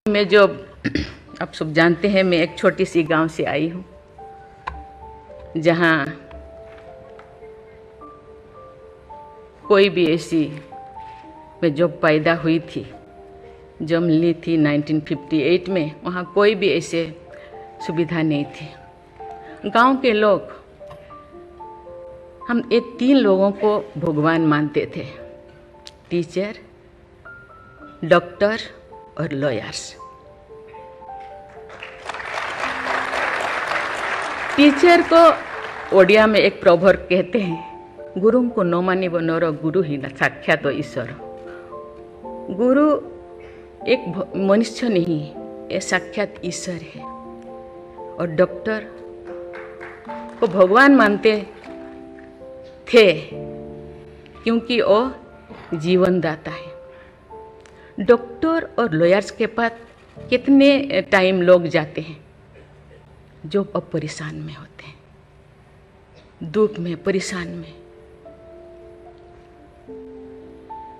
मैं जो आप सब जानते हैं, मैं एक छोटी सी गांव से आई हूँ जहाँ कोई भी ऐसी, मैं जब पैदा हुई थी, जन्म ली थी 1958 में, वहाँ कोई भी ऐसे सुविधा नहीं थी। गांव के लोग, हम ये 3 लोगों को भगवान मानते थे, टीचर, डॉक्टर और लॉयर्स। टीचर को ओडिया में एक प्रोवर्ब कहते हैं, गुरु को न मानिब नर गुरु ही न साक्षात ईश्वर। गुरु एक मनुष्य नहीं, ये साक्षात ईश्वर है। और डॉक्टर को भगवान मानते थे क्योंकि वो जीवन दाता है। डॉक्टर और लॉयर्स के पास कितने टाइम लोग जाते हैं जो अब परेशान में होते हैं, दुख में, परेशान में।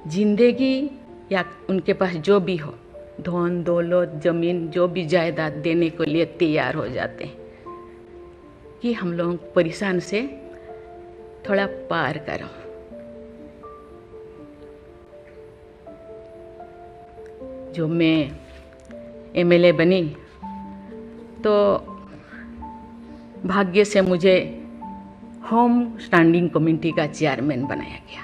जिंदगी या उनके पास जो भी हो, धन दौलत, जमीन, जो भी जायदाद देने के लिए तैयार हो जाते हैं कि हम लोग परेशान से थोड़ा पार करो। जो मैं एमएलए बनी तो भाग्य से मुझे होम स्टैंडिंग कमेटी का चेयरमैन बनाया गया।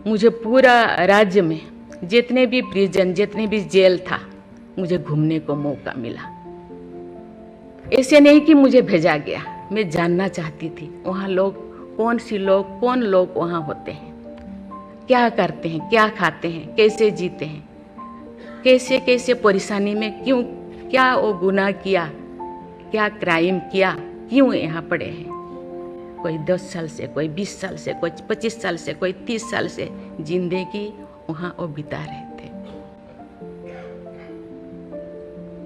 मुझे पूरा राज्य में जितने भी प्रिजन, जितने भी जेल था, मुझे घूमने को मौका मिला। ऐसे नहीं कि मुझे भेजा गया, मैं जानना चाहती थी वहाँ लोग, कौन लोग वहाँ होते हैं, क्या करते हैं, क्या खाते हैं, कैसे जीते हैं, कैसे कैसे परेशानी में, क्यों, क्या वो गुनाह किया, क्या क्राइम किया, क्यों यहाँ पड़े हैं। कोई 10 साल से, कोई 20 साल से, कोई 25 साल से, कोई 30 साल से जिंदगी वहाँ वो बिता रहे थे।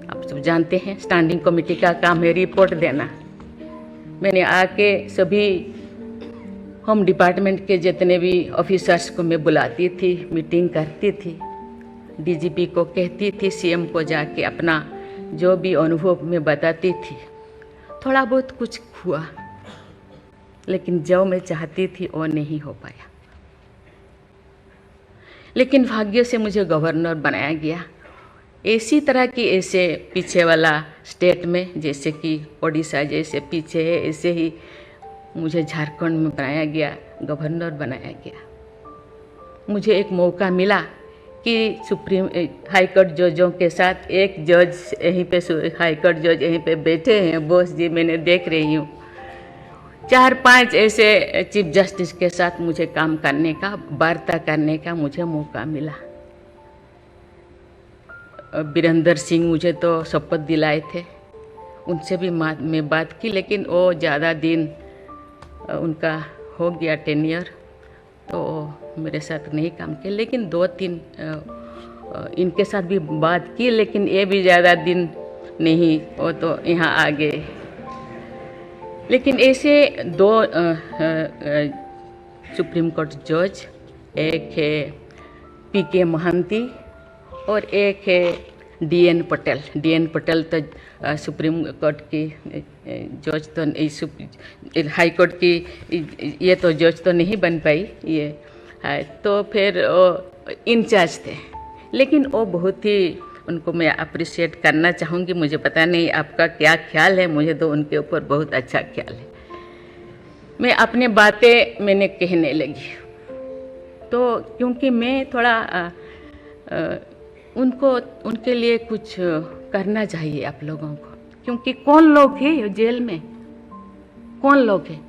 आप सब जानते हैं स्टैंडिंग कमेटी का काम है रिपोर्ट देना। मैंने आके सभी होम डिपार्टमेंट के जितने भी ऑफिसर्स को मैं बुलाती थी, मीटिंग करती थी, डीजीपी को कहती थी, सीएम को जाके अपना जो भी अनुभव मैं बताती थी। थोड़ा बहुत कुछ हुआ, लेकिन जो मैं चाहती थी वो नहीं हो पाया। लेकिन भाग्य से मुझे गवर्नर बनाया गया। इसी तरह की, ऐसे पीछे वाला स्टेट में, जैसे कि ओडिशा जैसे पीछे है, ऐसे ही मुझे झारखंड में बनाया गया, गवर्नर बनाया गया। मुझे एक मौका मिला कि सुप्रीम हाई कोर्ट जजों के साथ एक जज यहीं पे, हाई कोर्ट जज यहीं पे बैठे हैं, बोस जी, मैंने देख रही हूँ, 4-5 ऐसे चीफ जस्टिस के साथ मुझे काम करने का, वार्ता करने का मुझे मौका मिला। वीरेंद्र सिंह मुझे तो शपथ दिलाए थे, उनसे भी मैं बात की, लेकिन वो ज़्यादा दिन उनका हो गया टेन्योर, तो मेरे साथ नहीं काम किया। लेकिन 2-3 इनके साथ भी बात की, लेकिन ये भी ज़्यादा दिन नहीं, वो तो यहाँ आ गए। लेकिन ऐसे 2 सुप्रीम कोर्ट जज, एक है पीके महांती और एक है डीएन पटेल। डीएन पटेल तो सुप्रीम कोर्ट की जज तो, हाई कोर्ट की ये तो जज तो नहीं बन पाई ये है, तो फिर इंचार्ज थे। लेकिन वो बहुत ही, उनको मैं अप्रिशिएट करना चाहूँगी। मुझे पता नहीं आपका क्या ख्याल है, मुझे तो उनके ऊपर बहुत अच्छा ख्याल है। मैं अपने बातें मैंने कहने लगी, तो क्योंकि मैं थोड़ा उनके लिए कुछ करना चाहिए आप लोगों को, क्योंकि कौन लोग हैं जेल में, कौन लोग हैं,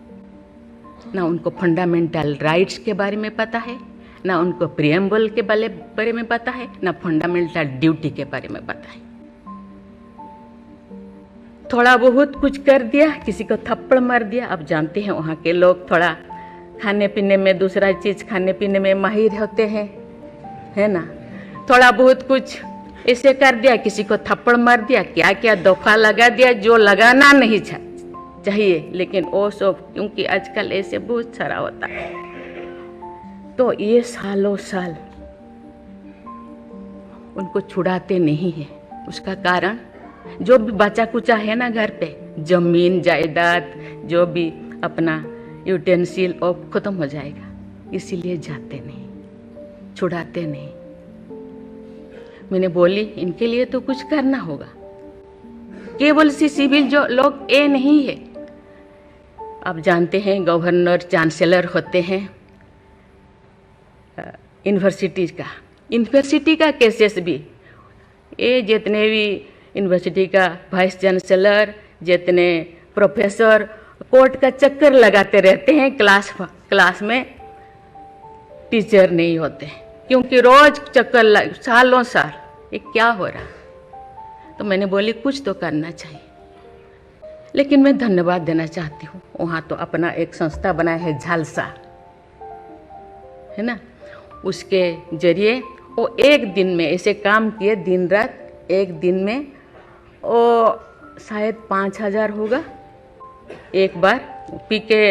ना उनको फंडामेंटल राइट्स के बारे में पता है, ना उनको प्रिएम्बल के बारे में पता है, ना फंडामेंटल ड्यूटी के बारे में पता है। थोड़ा बहुत कुछ कर दिया, किसी को थप्पड़ मार दिया। आप जानते हैं वहाँ के लोग थोड़ा खाने पीने में, दूसरा चीज़ खाने पीने में माहिर होते हैं, है ना। थोड़ा बहुत कुछ ऐसे कर दिया, किसी को थप्पड़ मार दिया, क्या क्या दफा लगा दिया जो लगाना नहीं चाहिए। लेकिन वो सब, क्योंकि आजकल ऐसे बहुत सारा होता है, तो ये सालों साल उनको छुड़ाते नहीं है। उसका कारण जो भी बचा कुचा है ना घर पे, जमीन जायदाद जो भी अपना यूटेंसिल और ख़त्म हो जाएगा, इसीलिए जाते नहीं, छुड़ाते नहीं। मैंने बोली इनके लिए तो कुछ करना होगा। केवल सिविल जो लोग ये नहीं है, आप जानते हैं गवर्नर चांसलर होते हैं यूनिवर्सिटी का केसेस भी, ये जितने भी यूनिवर्सिटी का वाइस चांसलर, जितने प्रोफेसर कोर्ट का चक्कर लगाते रहते हैं, क्लास में टीचर नहीं होते, क्योंकि रोज चक्कर सालों साल, ये क्या हो रहा। तो मैंने बोली कुछ तो करना चाहिए। लेकिन मैं धन्यवाद देना चाहती हूँ, वहाँ तो अपना एक संस्था बनाया है झालसा, है ना, उसके जरिए वो एक दिन में ऐसे काम किए, दिन रात, एक दिन में वो शायद 5,000 होगा। एक बार पीके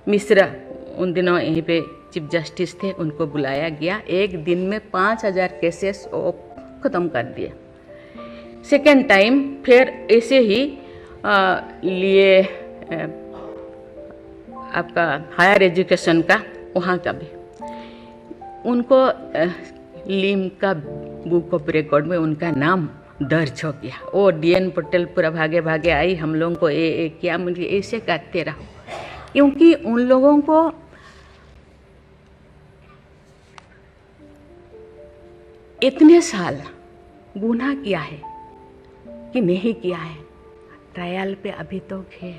मिश्रा उन दिनों यहीं पे चीफ जस्टिस थे, उनको बुलाया गया, एक दिन में 5,000 केसेस वो ख़त्म कर दिए। सेकेंड टाइम फिर ऐसे ही लिए आपका हायर एजुकेशन का, वहाँ का भी उनको लिम का बुक ऑफ रिकॉर्ड में उनका नाम दर्ज हो गया। वो DN पटेल पूरा भागे भागे आई, हम लोगों को ये किया, मुझे ऐसे करते रहो, क्योंकि उन लोगों को इतने साल गुनाह किया है कि नहीं किया है, ट्रायल पे अभी तो है।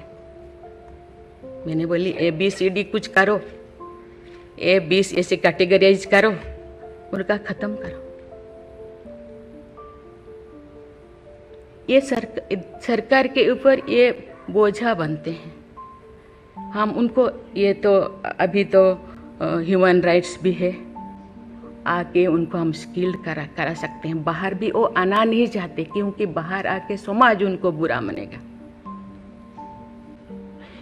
मैंने बोली ABCD कुछ करो, A20 ऐसे कैटेगराइज करो, उनका ख़त्म करो। ये सरकार के ऊपर ये बोझा बनते हैं। हम उनको, ये तो अभी तो ह्यूमन राइट्स भी है, आके उनको हम स्किल्ड करा सकते हैं। बाहर भी वो आना नहीं चाहते, क्योंकि बाहर आके समाज उनको बुरा मानेगा।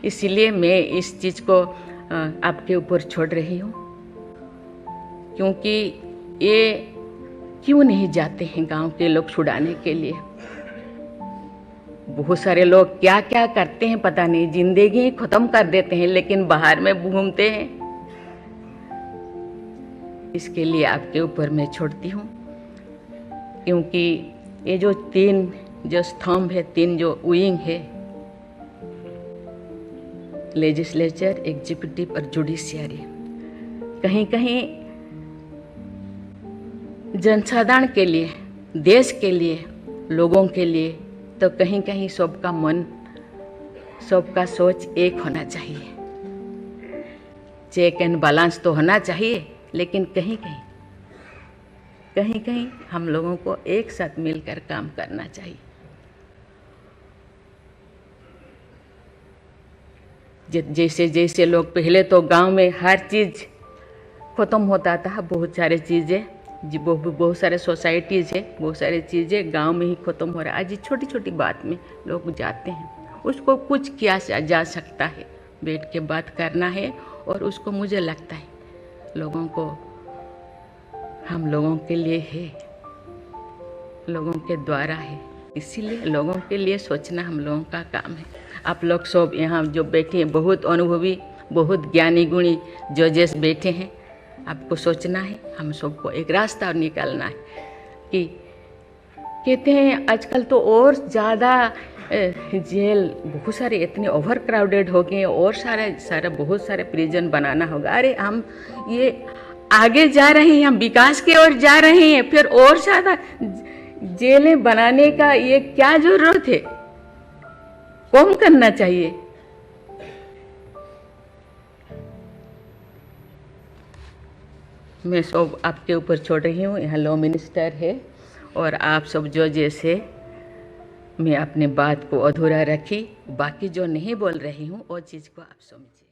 इसीलिए मैं इस चीज़ को आपके ऊपर छोड़ रही हूँ, क्योंकि ये क्यों नहीं जाते हैं गांव के लोग छुड़ाने के लिए। बहुत सारे लोग क्या क्या करते हैं पता नहीं, जिंदगी ख़त्म कर देते हैं, लेकिन बाहर में घूमते हैं। इसके लिए आपके ऊपर मैं छोड़ती हूँ, क्योंकि ये जो 3 जो स्तंभ है, 3 जो विंग है, लेजिस्लेचर, एग्जीक्यूटिव और जुडिशियरी, कहीं कहीं जनसाधारण के लिए, देश के लिए, लोगों के लिए, तो कहीं कहीं सबका मन, सबका सोच एक होना चाहिए। चेक एंड बैलेंस तो होना चाहिए, लेकिन कहीं कहीं हम लोगों को एक साथ मिलकर काम करना चाहिए। जैसे जैसे लोग, पहले तो गांव में हर चीज़ ख़त्म होता था, बहुत सारे चीज़ें, बहुत सारे सोसाइटीज़ है, बहुत सारी चीज़ें गांव में ही ख़त्म हो रहा है। आज छोटी छोटी बात में लोग जाते हैं, उसको कुछ किया जा सकता है, बैठ के बात करना है। और उसको मुझे लगता है लोगों को, हम लोगों के लिए है, लोगों के द्वारा है, इसीलिए लोगों के लिए सोचना हम लोगों का काम है। आप लोग सब यहाँ जो बैठे हैं, बहुत अनुभवी, बहुत ज्ञानी गुणी जजेस बैठे हैं, आपको सोचना है, हम सबको एक रास्ता निकालना है। कि कहते हैं आजकल तो और ज़्यादा जेल, बहुत सारे इतने ओवर क्राउडेड हो गए, और सारा बहुत सारे प्रिजन बनाना होगा। अरे हम ये आगे जा रहे हैं, हम विकास की ओर जा रहे हैं, फिर और ज़्यादा जेलें बनाने का ये क्या जरूरत है? कम करना चाहिए। मैं सब आपके ऊपर छोड़ रही हूँ। यहाँ लॉ मिनिस्टर है और आप सब जो जैसे, मैं अपने बात को अधूरा रखी, बाकी जो नहीं बोल रही हूँ वो चीज़ को आप समझिए।